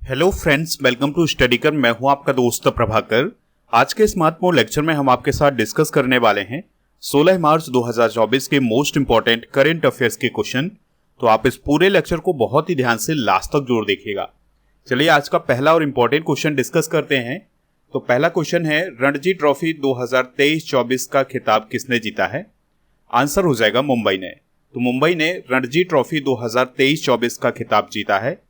Hello friends, welcome to स्टडीकर। मैं हूं आपका दोस्त प्रभाकर। आज के इस महत्वपूर्ण लेक्चर में हम आपके साथ डिस्कस करने वाले हैं 16 मार्च 2024 के मोस्ट इंपॉर्टेंट करंट अफेयर्स के क्वेश्चन। तो आप इस पूरे लेक्चर को बहुत ही ध्यान से लास्ट तक जरूर देखिएगा। चलिए आज का पहला और इम्पोर्टेंट क्वेश्चन डिस्कस करते हैं। तो पहला क्वेश्चन है, रणजी ट्रॉफी 2023-24 का खिताब किसने जीता है? आंसर हो जाएगा मुंबई ने। तो मुंबई ने रणजी ट्रॉफी 2023-24 का खिताब जीता है।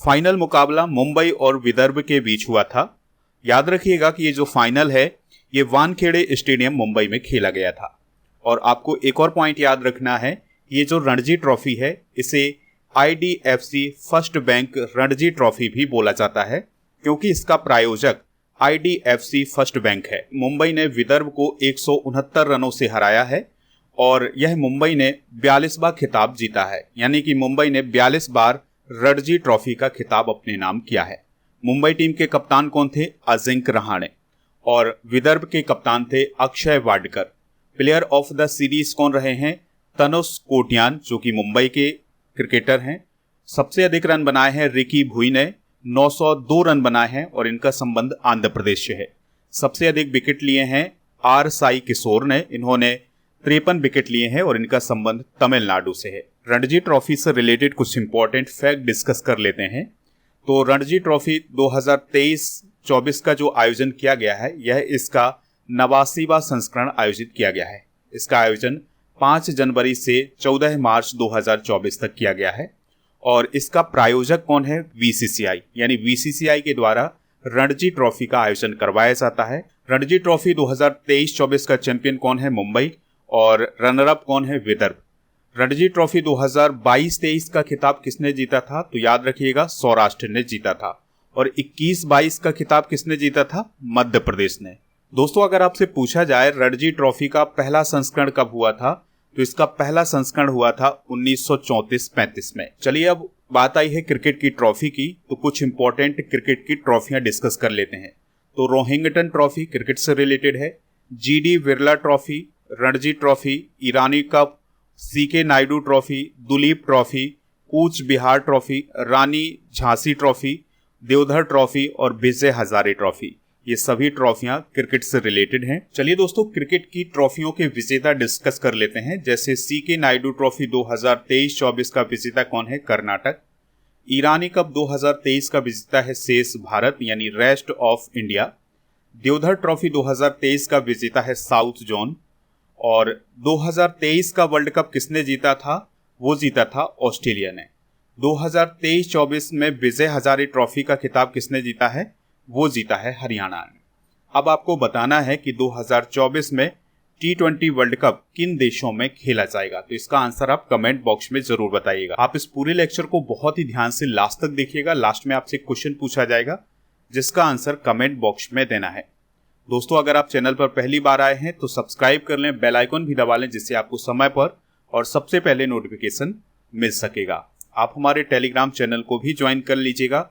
फाइनल मुकाबला मुंबई और विदर्भ के बीच हुआ था। याद रखिएगा कि ये जो फाइनल है ये वानखेड़े स्टेडियम मुंबई में खेला गया था। और आपको एक और पॉइंट याद रखना है, ये जो रणजी ट्रॉफी है इसे IDFC first bank Ranji trophy भी बोला जाता है, क्योंकि इसका प्रायोजक IDFC फर्स्ट बैंक है। मुंबई ने विदर्भ को 169 रनों से हराया है और यह मुंबई ने 42 बार खिताब जीता है, यानी कि मुंबई ने 42 बार रणजी ट्रॉफी का खिताब अपने नाम किया है। मुंबई टीम के कप्तान कौन थे? अजिंक्य रहाणे। और विदर्भ के कप्तान थे Akshay Wadkar. Player of the series कौन रहे हैं? तनुष कोटियान, जो कि मुंबई के क्रिकेटर हैं। सबसे अधिक रन बनाए हैं रिकी भुई ने, 902 रन बनाए हैं और इनका संबंध आंध्र प्रदेश से है। सबसे अधिक विकेट लिए हैं आर साई किशोर ने, इन्होंने 53 विकेट लिए हैं और इनका संबंध तमिलनाडु से है। रणजी ट्रॉफी से रिलेटेड कुछ इंपॉर्टेंट फैक्ट डिस्कस कर लेते हैं। तो रणजी ट्रॉफी 2023-24 का जो आयोजन किया गया है यह इसका 89वां संस्करण आयोजित किया गया है। इसका आयोजन 5 जनवरी से 14 मार्च 2024 तक किया गया है। और इसका प्रायोजक कौन है? BCCI, यानी BCCI के द्वारा रणजी ट्रॉफी का आयोजन करवाया जाता है। रणजी ट्रॉफी 2023-24 का चैंपियन कौन है? मुंबई। और रनर अप कौन है? विदर्भ। रणजी ट्रॉफी 2022-23 का खिताब किसने जीता था? तो याद रखिएगा सौराष्ट्र ने जीता था। और 21-22 का खिताब किसने जीता था? मध्य प्रदेश ने। दोस्तों, अगर आपसे पूछा जाए रणजी ट्रॉफी का पहला संस्करण कब हुआ था, तो इसका पहला संस्करण हुआ था 1934-35 में। चलिए अब बात आई है क्रिकेट की ट्रॉफी की, तो कुछ इंपॉर्टेंट क्रिकेट की ट्रॉफियां डिस्कस कर लेते हैं। तो रोहिंग्टन ट्रॉफी क्रिकेट से रिलेटेड है, GD Birla trophy, Ranji trophy, Irani cup, CK Naidu trophy, Duleep trophy, Cooch Behar trophy, Rani Jhansi trophy, Deodhar trophy और विजय हजारे ट्रॉफी, ये सभी ट्रॉफियां क्रिकेट से रिलेटेड हैं। चलिए दोस्तों, क्रिकेट की ट्रॉफियों के विजेता डिस्कस कर लेते हैं। जैसे CK नायडू ट्रॉफी 2023-24 का विजेता कौन है? कर्नाटक। ईरानी कप 2023 का विजेता है शेष भारत, यानी rest of India. Deodhar trophy 2023 का विजेता है साउथ जोन। और 2023 का वर्ल्ड कप किसने जीता था? वो जीता था ऑस्ट्रेलिया ने। 2023-24 में विजय हजारे ट्रॉफी का खिताब किसने जीता है? वो जीता है हरियाणा ने। अब आपको बताना है कि 2024 में T20 वर्ल्ड कप किन देशों में खेला जाएगा, तो इसका आंसर आप कमेंट बॉक्स में जरूर बताइएगा। आप इस पूरे लेक्चर को बहुत ही ध्यान से लास्ट तक देखिएगा। लास्ट में आपसे क्वेश्चन पूछा जाएगा जिसका आंसर कमेंट बॉक्स में देना है। दोस्तों, अगर आप चैनल पर पहली बार आए हैं तो सब्सक्राइब कर लें, बेल आइकन भी दबा लें, जिससे आपको समय पर और सबसे पहले नोटिफिकेशन मिल सकेगा। आप हमारे टेलीग्राम चैनल को भी ज्वाइन कर लीजिएगा,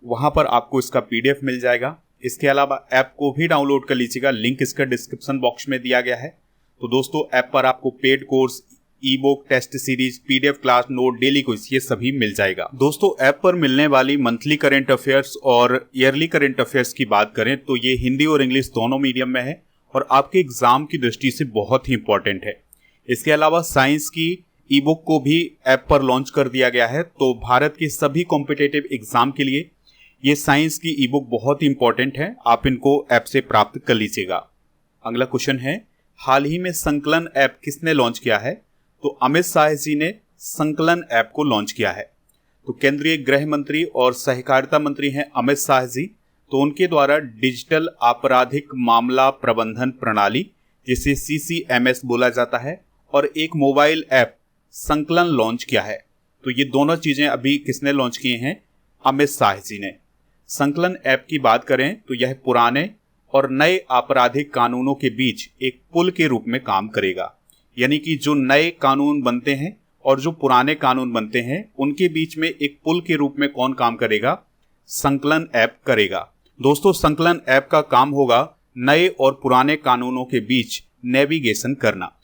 वहां पर आपको इसका PDF मिल जाएगा। इसके अलावा ऐप को भी डाउनलोड कर लीजिएगा, लिंक इसका डिस्क्रिप्शन बॉक्स में दिया गया है। तो दोस्तों, ऐप पर आपको paid course, ebook, test series, PDF class, note, daily quiz, ये सभी मिल जाएगा। दोस्तों, ऐप पर मिलने वाली मंथली करंट अफेयर्स और ईयरली करंट अफेयर्स की बात करें तो ये हिंदी और इंग्लिश दोनों मीडियम में है और आपके एग्जाम की दृष्टि से बहुत ही इंपॉर्टेंट है। इसके अलावा साइंस की ई-बुक को भी ऐप पर लॉन्च कर दिया गया है। तो भारत के सभी कॉम्पिटेटिव एग्जाम के लिए ये साइंस की ई-बुक बहुत ही इंपॉर्टेंट है, आप इनको ऐप से प्राप्त कर लीजिएगा। अगला क्वेश्चन है, हाल ही में संकलन ऐप किसने लॉन्च किया है? तो अमित शाह जी ने संकलन ऐप को लॉन्च किया है। तो केंद्रीय गृह मंत्री और सहकारिता मंत्री हैं अमित शाह जी, तो उनके द्वारा डिजिटल आपराधिक मामला प्रबंधन प्रणाली, जिसे CCMS बोला जाता है, और एक मोबाइल ऐप संकलन लॉन्च किया है। तो ये दोनों चीजें अभी किसने लॉन्च किए हैं? अमित शाह जी ने। संकलन ऐप की बात करें तो यह पुराने और नए आपराधिक कानूनों के बीच एक पुल के रूप में काम करेगा, यानी कि जो नए कानून बनते हैं और जो पुराने कानून बनते हैं उनके बीच में एक पुल के रूप में कौन काम करेगा? संकलन ऐप करेगा। दोस्तों, संकलन ऐप का काम होगा नए और पुराने कानूनों के बीच नेविगेशन करना।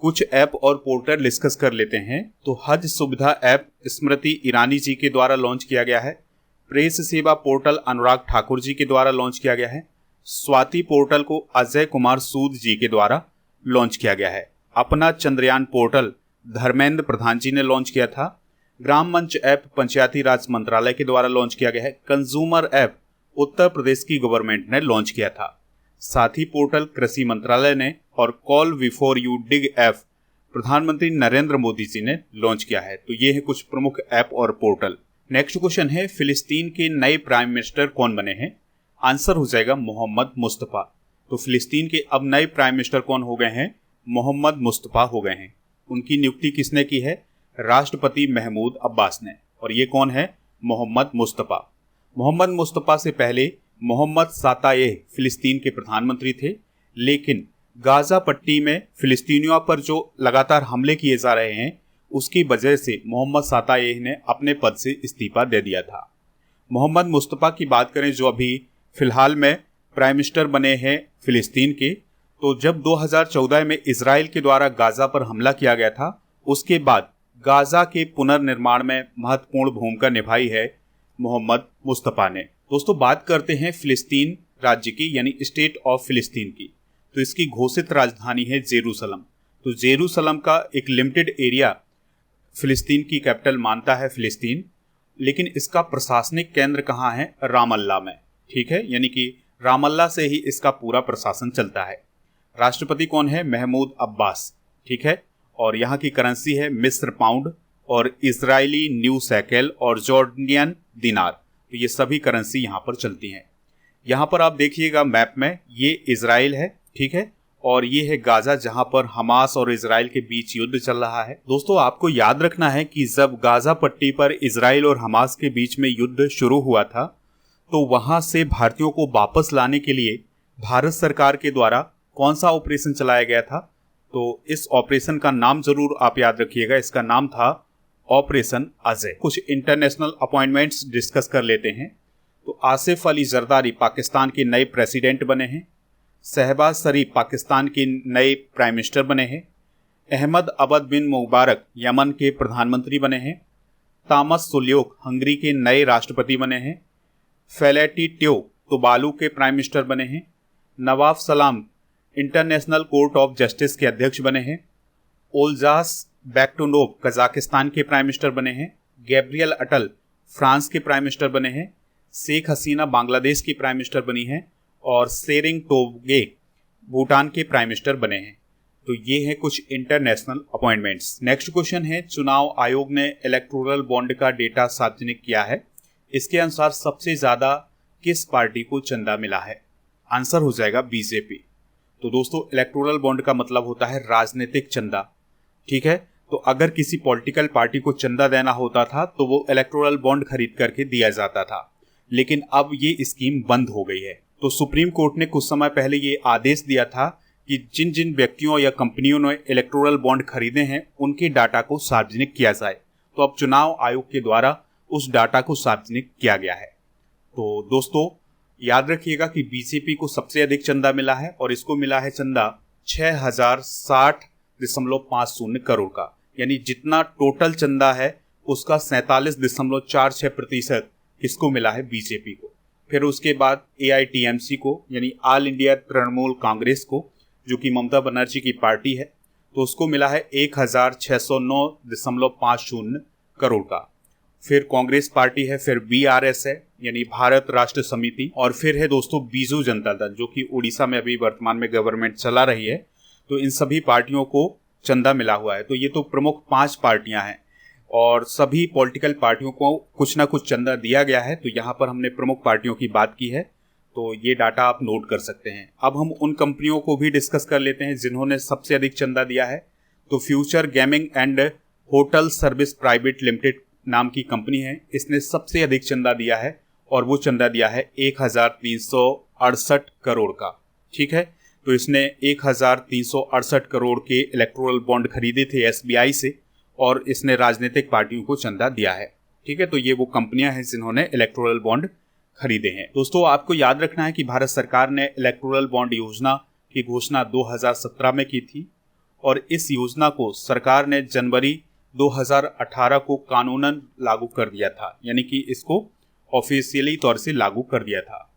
कुछ ऐप और पोर्टल डिस्कस कर लेते हैं। तो हज सुविधा ऐप स्मृति ईरानी जी के द्वारा लॉन्च किया गया है। प्रेस सेवा पोर्टल अनुराग ठाकुर जी के द्वारा लॉन्च किया गया है। स्वाति पोर्टल को अजय कुमार सूद जी के द्वारा लॉन्च किया गया है। अपना चंद्रयान पोर्टल धर्मेंद्र प्रधान जी ने लॉन्च किया था। ग्राम मंच ऐप पंचायती राज मंत्रालय के द्वारा लॉन्च किया गया है। कंज्यूमर ऐप उत्तर प्रदेश की गवर्नमेंट ने लॉन्च किया था। साथी पोर्टल कृषि मंत्रालय ने, और call before you dig app प्रधानमंत्री नरेंद्र मोदी जी ने लॉन्च किया है। तो ये है कुछ प्रमुख ऐप और पोर्टल। नेक्स्ट क्वेश्चन है, फिलिस्तीन के नए प्राइम मिनिस्टर कौन बने हैं? आंसर हो जाएगा मोहम्मद मुस्तफा। तो फिलिस्तीन के अब नए प्राइम मिनिस्टर कौन हो गए हैं? मोहम्मद मुस्तफा हो गए हैं। उनकी नियुक्ति किसने की है? राष्ट्रपति महमूद अब्बास ने। और ये कौन है? मोहम्मद मुस्तफा। मोहम्मद मुस्तफा से पहले मोहम्मद साताएह फिलिस्तीन के प्रधानमंत्री थे, लेकिन गाजा पट्टी में फिलिस्तीनियों पर जो लगातार हमले किए जा रहे हैं उसकी वजह से मोहम्मद साताएह ने अपने पद से इस्तीफा दे दिया था। मोहम्मद मुस्तफा की बात करें जो अभी फिलहाल में प्राइम मिनिस्टर बने हैं फिलिस्तीन के, तो जब 2014 में इजराइल के द्वारा गाजा पर हमला किया गया था उसके बाद गाजा के पुनर्निर्माण में महत्वपूर्ण भूमिका निभाई है मोहम्मद मुस्तफा ने। दोस्तों बात करते हैं फिलिस्तीन राज्य की, यानी स्टेट ऑफ फिलिस्तीन की। तो इसकी घोषित राजधानी है जेरूसलम। तो जेरूसलम का एक लिमिटेड एरिया फिलिस्तीन की कैपिटल मानता है फिलिस्तीन, लेकिन इसका प्रशासनिक केंद्र कहाँ है? रामल्ला में। ठीक है, यानी कि रामल्ला से ही इसका पूरा प्रशासन चलता है। राष्ट्रपति कौन है? महमूद अब्बास। ठीक है, और यहाँ की करेंसी है मिस्र पाउंड और इजरायली न्यू शैकेल और जॉर्डनियन दिनार। तो ये सभी करेंसी यहाँ पर चलती हैं। यहाँ पर आप देखिएगा मैप में, ये इजराइल है, ठीक है, और ये है गाजा जहाँ पर हमास और इजराइल के बीच युद्ध चल रहा है। दोस्तों आपको याद रखना है कि जब गाजा पट्टी पर इजराइल और हमास के बीच में युद्ध शुरू हुआ था तो वहाँ से भारतीयों को वापस लाने के लिए भारत सरकार के द्वारा कौन सा ऑपरेशन चलाया गया था? तो इस ऑपरेशन का नाम जरूर आप याद रखिएगा, इसका नाम था ऑपरेशन अजय। कुछ इंटरनेशनल अपॉइंटमेंट्स डिस्कस कर लेते हैं। तो आसिफ अली जरदारी पाकिस्तान के नए प्रेसिडेंट बने हैं। शहबाज शरीफ पाकिस्तान के नए प्राइम मिनिस्टर बने हैं। अहमद अबद बिन मुबारक यमन के प्रधानमंत्री बने हैं। तामस सुल्योक हंगरी के नए राष्ट्रपति बने हैं। फेलेटी ट्यो तुबालू के प्राइम मिनिस्टर बने हैं। नवाफ सलाम इंटरनेशनल कोर्ट ऑफ जस्टिस के अध्यक्ष बने हैं। ओल्जास बैक्टोनोव कजाकिस्तान के प्राइम मिनिस्टर बने हैं। गैब्रियल अटल फ्रांस के प्राइम मिनिस्टर बने हैं। शेख हसीना बांग्लादेश की प्राइम मिनिस्टर बनी हैं और सेरिंग टोब्गे भूटान के प्राइम मिनिस्टर बने हैं। तो ये है कुछ इंटरनेशनल अपॉइंटमेंट्स। नेक्स्ट क्वेश्चन है, चुनाव आयोग ने इलेक्टोरल बॉन्ड का डेटा सार्वजनिक किया है। इसके अनुसार सबसे ज्यादा किस पार्टी को चंदा मिला है? आंसर हो जाएगा बीजेपी। तो दोस्तों इलेक्टोरल बॉन्ड का मतलब होता है राजनीतिक चंदा। ठीक है, तो अगर किसी पॉलिटिकल पार्टी को चंदा देना होता था तो वो इलेक्टोरल बॉन्ड खरीद करके दिया जाता था, लेकिन अब ये स्कीम बंद हो गई है। तो सुप्रीम कोर्ट ने कुछ समय पहले ये आदेश दिया था कि जिन जिन व्यक्तियों या कंपनियों ने इलेक्टोरल बॉन्ड खरीदे हैं उनके डाटा को सार्वजनिक किया जाए। तो अब चुनाव आयोग के द्वारा उस डाटा को सार्वजनिक किया गया है। तो दोस्तों याद रखिएगा कि बीजेपी को सबसे अधिक चंदा मिला है और इसको मिला है चंदा 6060.50 करोड़ का, यानी जितना टोटल चंदा है उसका 47.46% इसको मिला है बीजेपी को। फिर उसके बाद AITMC को, यानी ऑल इंडिया तृणमूल कांग्रेस को, जो कि ममता बनर्जी की पार्टी है, तो उसको मिला है 1609.50 करोड़ का। फिर कांग्रेस पार्टी है, फिर BRS है यानी भारत राष्ट्र समिति, और फिर है दोस्तों बीजू जनता दल जो कि उड़ीसा में अभी वर्तमान में गवर्नमेंट चला रही है। तो इन सभी पार्टियों को चंदा मिला हुआ है। तो ये तो प्रमुख 5 पार्टियां हैं और सभी पॉलिटिकल पार्टियों को कुछ ना कुछ चंदा दिया गया है। तो यहाँ पर हमने प्रमुख पार्टियों की बात की है, तो ये डाटा आप नोट कर सकते हैं। अब हम उन कंपनियों को भी डिस्कस कर लेते हैं जिन्होंने सबसे अधिक चंदा दिया है। तो future gaming and hotel service private limited नाम की कंपनी है, इसने सबसे अधिक चंदा दिया है और वो चंदा दिया है 1368 करोड़ का। ठीक है, तो इसने 1368 करोड़ के इलेक्टोरल बॉन्ड खरीदे थे SBI से और इसने राजनीतिक पार्टियों को चंदा दिया है। ठीक है, तो ये वो कंपनियां हैं जिन्होंने इलेक्टोरल बॉन्ड खरीदे हैं। दोस्तों आपको याद रखना है कि भारत सरकार ने इलेक्टोरल बॉन्ड योजना की घोषणा 2017 में की थी और इस योजना को सरकार ने जनवरी 2018 को कानूनन लागू कर दिया था, यानी कि इसको ऑफिशियली तौर से लागू कर दिया था।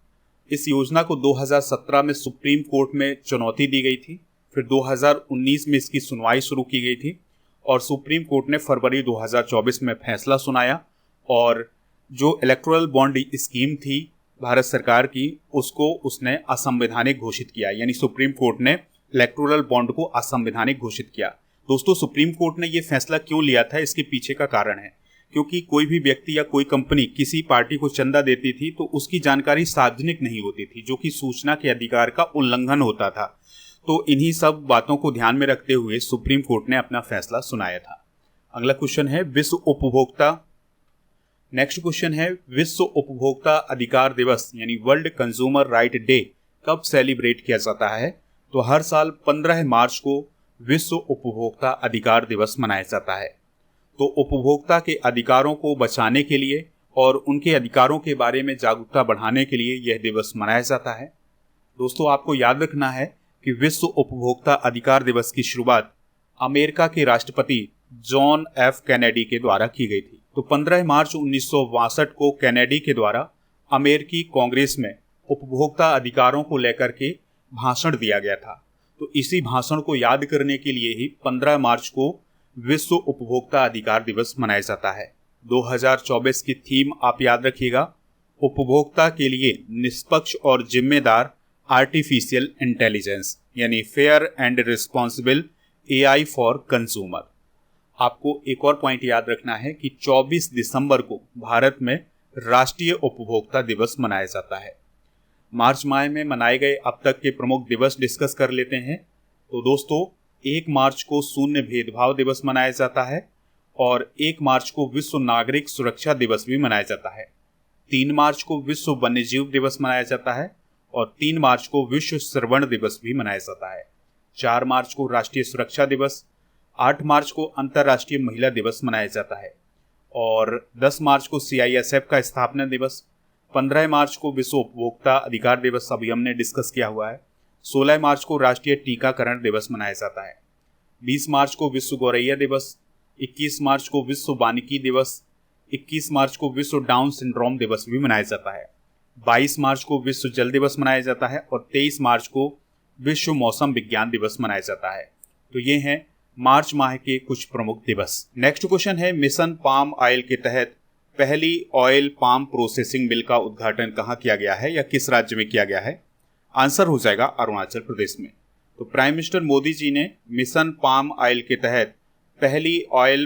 इस योजना को 2017 में सुप्रीम कोर्ट में चुनौती दी गई थी, फिर 2019 में इसकी सुनवाई शुरू की गई थी और सुप्रीम कोर्ट ने फरवरी 2024 में फैसला सुनाया और जो इलेक्टोरल बॉन्ड स्कीम थी भारत सरकार की, उसको उसने असंवैधानिक घोषित किया। यानी सुप्रीम कोर्ट ने इलेक्टोरल बॉन्ड को असंवैधानिक घोषित किया। दोस्तों, सुप्रीम कोर्ट ने ये फैसला क्यों लिया था, इसके पीछे का कारण है क्योंकि कोई भी व्यक्ति या कोई कंपनी किसी पार्टी को चंदा देती थी तो उसकी जानकारी सार्वजनिक नहीं होती थी, जो कि सूचना के अधिकार का उल्लंघन होता था। तो इन्हीं सब बातों को ध्यान में रखते हुए सुप्रीम कोर्ट ने अपना फैसला सुनाया था। अगला क्वेश्चन है नेक्स्ट क्वेश्चन है विश्व उपभोक्ता अधिकार दिवस यानी वर्ल्ड कंज्यूमर राइट डे कब सेलिब्रेट किया जाता है? तो हर साल 15 मार्च को विश्व उपभोक्ता अधिकार दिवस मनाया जाता है। तो उपभोक्ता के अधिकारों को बचाने के लिए और उनके अधिकारों के बारे में जागरूकता बढ़ाने के लिए यह दिवस मनाया जाता है। दोस्तों, आपको याद रखना है कि विश्व उपभोक्ता अधिकार दिवस की शुरुआत अमेरिका के राष्ट्रपति जॉन एफ कैनेडी के द्वारा की गई थी। तो 15 मार्च 1962 को कैनेडी के द्वारा अमेरिकी कांग्रेस में उपभोक्ता अधिकारों को लेकर के भाषण दिया गया था। तो इसी भाषण को याद करने के लिए ही 15 मार्च को विश्व उपभोक्ता अधिकार दिवस मनाया जाता है। 2024 की थीम आप याद रखिएगा, उपभोक्ता के लिए निष्पक्ष और जिम्मेदार आर्टिफिशियल इंटेलिजेंस यानी fair and responsible AI for consumer. आपको एक और पॉइंट याद रखना है कि 24 दिसंबर को भारत में राष्ट्रीय उपभोक्ता दिवस मनाया जाता है। मार्च माह में मनाए गए अब तक के प्रमुख दिवस डिस्कस कर लेते हैं। तो दोस्तों, 1 मार्च को शून्य भेदभाव दिवस मनाया जाता है और 1 मार्च को विश्व नागरिक सुरक्षा दिवस भी मनाया जाता है। 3 मार्च को विश्व वन्यजीव दिवस मनाया जाता है और 3 मार्च को विश्व श्रवण दिवस भी मनाया जाता है। 4 मार्च को राष्ट्रीय सुरक्षा दिवस, 8 मार्च को अंतर्राष्ट्रीय महिला दिवस मनाया जाता है और 10 मार्च को CISF का स्थापना दिवस, 15 मार्च को विश्व उपभोक्ता अधिकार दिवस अभी हमने डिस्कस किया हुआ है, 16 मार्च को राष्ट्रीय टीकाकरण दिवस मनाया जाता है, 20 मार्च को विश्व गौरैया दिवस, 21 मार्च को विश्व वानिकी दिवस, 21 मार्च को विश्व डाउन सिंड्रोम दिवस भी मनाया जाता है, 22 मार्च को विश्व जल दिवस मनाया जाता है और 23 मार्च को विश्व मौसम विज्ञान दिवस मनाया जाता है। तो ये हैं मार्च माह के कुछ प्रमुख दिवस। नेक्स्ट क्वेश्चन है मिशन पाम ऑयल के तहत पहली ऑयल पाम प्रोसेसिंग मिल का उद्घाटन कहाँ किया गया है या किस राज्य में किया गया है? आंसर हो जाएगा अरुणाचल प्रदेश में। तो प्राइम मिनिस्टर मोदी जी ने मिशन पाम ऑयल के तहत पहली ऑयल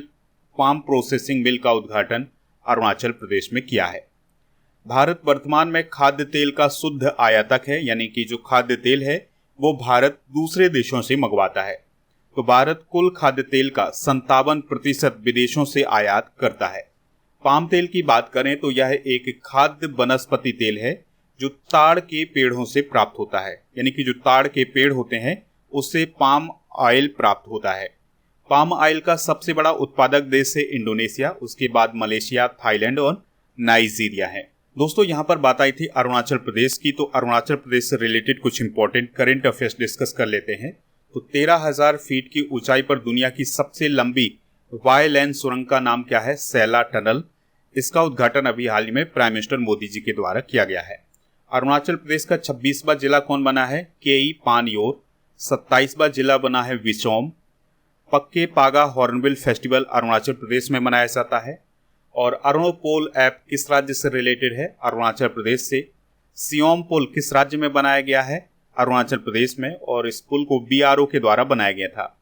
पाम प्रोसेसिंग मिल का उद्घाटन अरुणाचल प्रदेश में किया है। भारत वर्तमान में खाद्य तेल का शुद्ध आयातक है, यानी कि जो खाद्य तेल है वो भारत दूसरे देशों से मंगवाता है। तो भारत कुल खाद्य तेल का 57% विदेशों से आयात करता है। पाम तेल की बात करें तो यह एक खाद्य वनस्पति तेल है जो ताड़ के पेड़ों से प्राप्त होता है, यानी कि जो ताड़ के पेड़ होते हैं उससे पाम ऑयल प्राप्त होता है। पाम ऑयल का सबसे बड़ा उत्पादक देश है इंडोनेशिया, उसके बाद मलेशिया, थाईलैंड और नाइजीरिया है। दोस्तों, यहाँ पर बात आई थी अरुणाचल प्रदेश की, तो अरुणाचल प्रदेश से रिलेटेड कुछ इंपॉर्टेंट करंट अफेयर्स डिस्कस कर लेते हैं। तो 13,000 फीट की ऊंचाई पर दुनिया की सबसे लंबी वाई लेन सुरंग का नाम क्या है? सैला टनल। इसका उद्घाटन अभी हाल ही में प्राइम मिनिस्टर मोदी जी के द्वारा किया गया है। अरुणाचल प्रदेश का 26वां जिला कौन बना है? केई पानयोर। 27वां जिला बना है विचोम। पक्के पागा हॉर्नबिल फेस्टिवल अरुणाचल प्रदेश में मनाया जाता है। और अरुणोपोल ऐप किस राज्य से रिलेटेड है? अरुणाचल प्रदेश से। सियोम पुल किस राज्य में बनाया गया है? अरुणाचल प्रदेश में, और इस पुल को BRO के द्वारा बनाया गया था।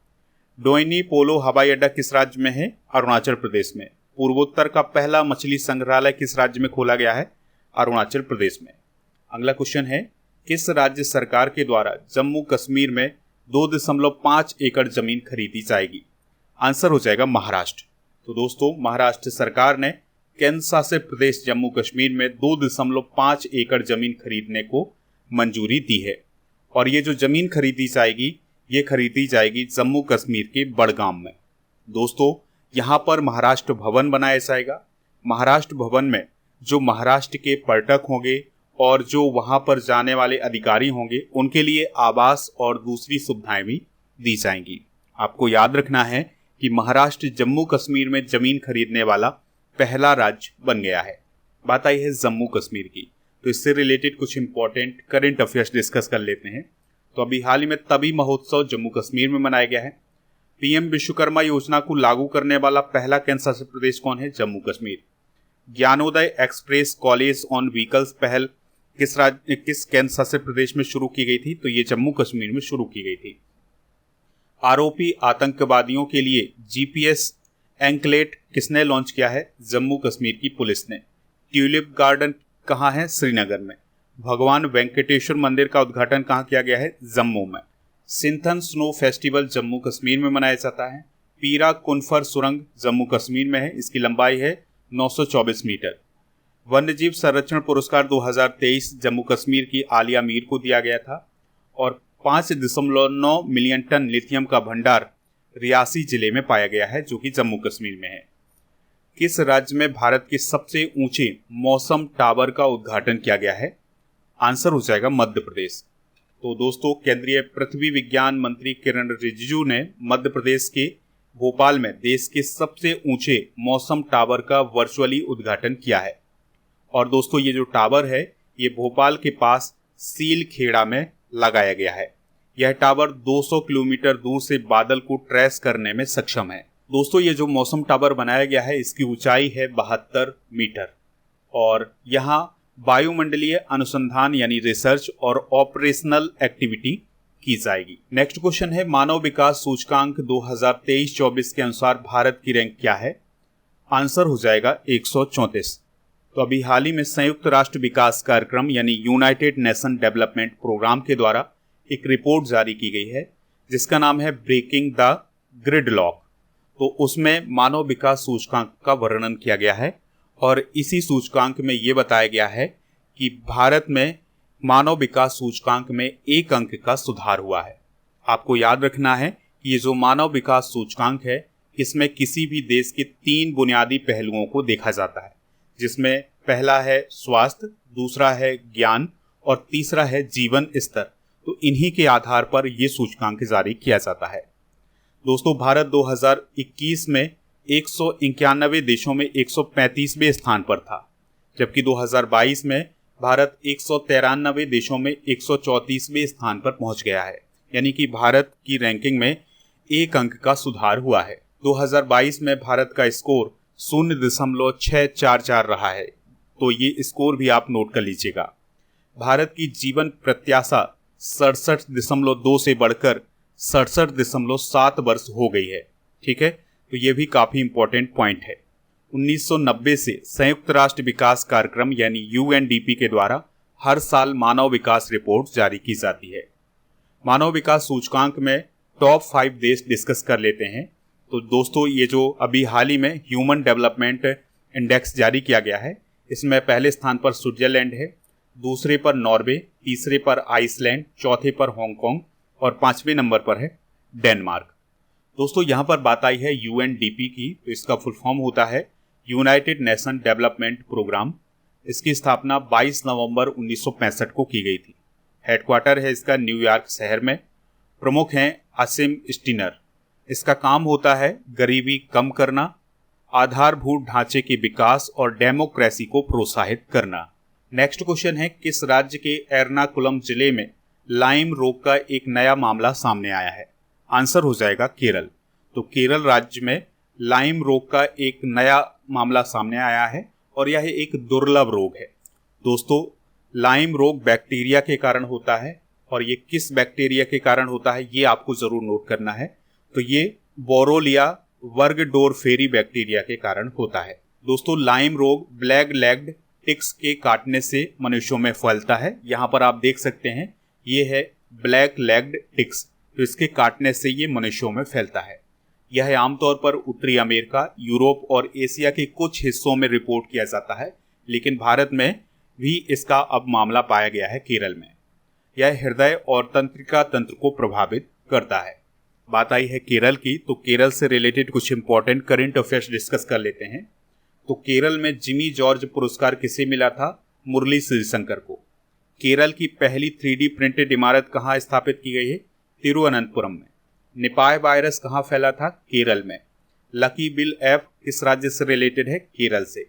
डोइनी पोलो हवाई अड्डा किस राज्य में है? अरुणाचल प्रदेश में। पूर्वोत्तर का पहला मछली संग्रहालय किस राज्य में खोला गया है? अरुणाचल प्रदेश में। अगला क्वेश्चन है किस राज्य सरकार के द्वारा जम्मू कश्मीर में 2.5 एकड़ जमीन खरीदी जाएगी? आंसर हो जाएगा महाराष्ट्र। तो दोस्तों, महाराष्ट्र सरकार ने केंद्र शासित प्रदेश जम्मू कश्मीर में 2.5 एकड़ जमीन खरीदने को मंजूरी दी है और ये जो जमीन खरीदी जाएगी ये खरीदी जाएगी जम्मू कश्मीर के बड़गाम में। दोस्तों, यहाँ पर महाराष्ट्र भवन बनाया जाएगा। महाराष्ट्र भवन में जो महाराष्ट्र के पर्यटक होंगे और जो वहाँ पर जाने वाले अधिकारी होंगे उनके लिए आवास और दूसरी सुविधाएं भी दी जाएंगी। आपको याद रखना है कि महाराष्ट्र जम्मू कश्मीर में जमीन खरीदने वाला पहला राज्य बन गया है। बात आई है जम्मू कश्मीर की, तो इससे रिलेटेड कुछ इंपॉर्टेंट करंट अफेयर्स डिस्कस कर लेते हैं। तो अभी हाल ही में तभी महोत्सव जम्मू कश्मीर में मनाया गया है। पीएम विश्वकर्मा योजना को लागू करने वाला पहला केंद्र शासित प्रदेश कौन है? Jammu Kashmir. Gyanodaya express college on vehicles पहल किस केंद्र शासित प्रदेश में शुरू की गई थी? तो ये जम्मू कश्मीर में शुरू की गई थी। आरोपी आतंकवादियों के लिए जीपीएस एंकलेट किसने लॉन्च किया है? जम्मू कश्मीर की पुलिस ने। ट्यूलिप गार्डन कहाँ है? श्रीनगर में। भगवान वेंकटेश्वर मंदिर का उद्घाटन कहाँ किया गया है? जम्मू में। सिंथन स्नो फेस्टिवल जम्मू कश्मीर में मनाया जाता है। पीरा कुनफर सुरंग जम्मू कश्मीर में है, इसकी लंबाई है 924 मीटर। वन्यजीव संरक्षण पुरस्कार 2023 जम्मू कश्मीर की आलिया मीर को दिया गया था। और 5.9 मिलियन टन लिथियम का भंडार रियासी जिले में पाया गया है, जो कि जम्मू कश्मीर में है। किस राज्य में भारत के सबसे ऊंचे मौसम टावर का उद्घाटन किया गया है? आंसर हो जाएगा मध्य प्रदेश। तो दोस्तों, केंद्रीय पृथ्वी विज्ञान मंत्री किरण रिजिजू ने मध्य प्रदेश के भोपाल में देश के सबसे ऊंचे मौसम टावर का वर्चुअली उद्घाटन किया है। और दोस्तों, ये जो टावर है ये भोपाल के पास सीलखेड़ा में लगाया गया है। यह टावर 200 किलोमीटर दूर से बादल को ट्रेस करने में सक्षम है। दोस्तों, ये जो मौसम टावर बनाया गया है इसकी ऊंचाई है 72 मीटर और यहाँ वायुमंडलीय अनुसंधान यानी रिसर्च और ऑपरेशनल एक्टिविटी की जाएगी। नेक्स्ट क्वेश्चन है, मानव विकास सूचकांक 2023-24 के अनुसार भारत की रैंक क्या है? आंसर हो जाएगा 134। तो अभी हाल ही में संयुक्त राष्ट्र विकास कार्यक्रम यानी यूनाइटेड नेशन डेवलपमेंट प्रोग्राम के द्वारा एक रिपोर्ट जारी की गई है जिसका नाम है ब्रेकिंग द ग्रिडलॉक। तो उसमें मानव विकास सूचकांक का वर्णन किया गया है और इसी सूचकांक में ये बताया गया है कि भारत में मानव विकास सूचकांक में 1 अंक का सुधार हुआ है। आपको याद रखना है कि ये जो मानव विकास सूचकांक है इसमें किसी भी देश के 3 बुनियादी पहलुओं को देखा जाता है, जिसमें पहला है स्वास्थ्य, दूसरा है ज्ञान और तीसरा है जीवन स्तर। तो इन्हीं के आधार पर यह सूचकांक जारी किया जाता है। दोस्तों, भारत 2021 में 191 देशों में 135वें स्थान पर था, जबकि 2022 में भारत 193 देशों में 134वें स्थान पर पहुंच गया है। यानी कि भारत की रैंकिंग में 1 अंक का सुधार हुआ है। 2022 में भारत का स्कोर 0.644 रहा है, तो ये स्कोर भी आप नोट कर लीजिएगा। भारत की जीवन प्रत्याशा 67.2 से बढ़कर 67.7 वर्ष हो गई है। ठीक है, तो ये भी काफी इंपॉर्टेंट पॉइंट है। 1990 से संयुक्त राष्ट्र विकास कार्यक्रम यानी यूएनडीपी के द्वारा हर साल मानव विकास रिपोर्ट जारी की जाती है। मानव विकास सूचकांक में टॉप 5 देश डिस्कस कर लेते हैं। तो दोस्तों, ये जो अभी हाल ही में ह्यूमन डेवलपमेंट इंडेक्स जारी किया गया है इसमें पहले स्थान पर स्विट्जरलैंड है, दूसरे पर नॉर्वे, तीसरे पर आइसलैंड, चौथे पर हांगकांग और 5वें नंबर पर है डेनमार्क। दोस्तों, यहाँ पर बात आई है यूएनडीपी की, तो इसका फुल फॉर्म होता है यूनाइटेड नेशन डेवलपमेंट प्रोग्राम। इसकी स्थापना 22 नवंबर 1965 को की गई थी। हेडक्वार्टर है इसका न्यूयॉर्क शहर में। प्रमुख हैं असीम स्टीनर। इसका काम होता है गरीबी कम करना, आधारभूत ढांचे के विकास और डेमोक्रेसी को प्रोत्साहित करना। नेक्स्ट क्वेश्चन है, किस राज्य के एर्नाकुलम जिले में लाइम रोग का एक नया मामला सामने आया है? आंसर हो जाएगा केरल। तो केरल राज्य में लाइम रोग का एक नया मामला सामने आया है और यह एक दुर्लभ रोग है। दोस्तों, लाइम रोग बैक्टीरिया के कारण होता है और ये किस बैक्टीरिया के कारण होता है ये आपको जरूर नोट करना है। तो ये बोरोलिया वर्गडोरफेरी बैक्टीरिया के कारण होता है। दोस्तों, लाइम रोग ब्लैक लेग्ड टिक्स के काटने से मनुष्यों में फैलता है। यहाँ पर आप देख सकते हैं ये है ब्लैक लेग्ड टिक्स, तो इसके काटने से ये मनुष्यों में फैलता है। यह आमतौर पर उत्तरी अमेरिका, यूरोप और एशिया के कुछ हिस्सों में रिपोर्ट किया जाता है, लेकिन भारत में भी इसका अब मामला पाया गया है केरल में। यह हृदय और तंत्रिका तंत्र को प्रभावित करता है। बात आई है केरल की, तो केरल से रिलेटेड कुछ इंपॉर्टेंट करंट अफेयर्स डिस्कस कर लेते हैं। तो केरल में जिमी जॉर्ज पुरस्कार किसे मिला था? मुरली श्रीशंकर को। केरल की पहली 3D प्रिंटेड इमारत कहाँ स्थापित की गई है? तिरुवनंतपुरम में। निपाह वायरस कहाँ फैला था? केरल में। लकी बिल ऐप किस राज्य से रिलेटेड है? केरल से।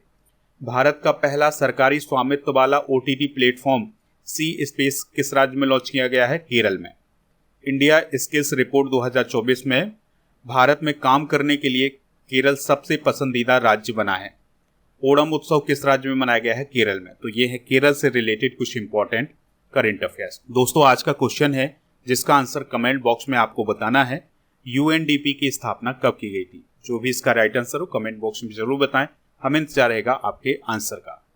भारत का पहला सरकारी स्वामित्व वाला ओटीटी प्लेटफॉर्म सी स्पेस किस राज्य में लॉन्च किया गया है? केरल में। इंडिया स्किल्स रिपोर्ट 2024 में भारत में काम करने के लिए केरल सबसे पसंदीदा राज्य बना है। ओणम उत्सव किस राज्य में मनाया गया है? केरल में। तो ये है केरल से रिलेटेड कुछ इंपॉर्टेंट करंट अफेयर्स। दोस्तों, आज का क्वेश्चन है जिसका आंसर कमेंट बॉक्स में आपको बताना है। यूएनडीपी की स्थापना कब की गई थी? जो भी इसका राइट आंसर हो कमेंट बॉक्स में जरूर बताएं। हमें इंतजार रहेगा आपके आंसर का।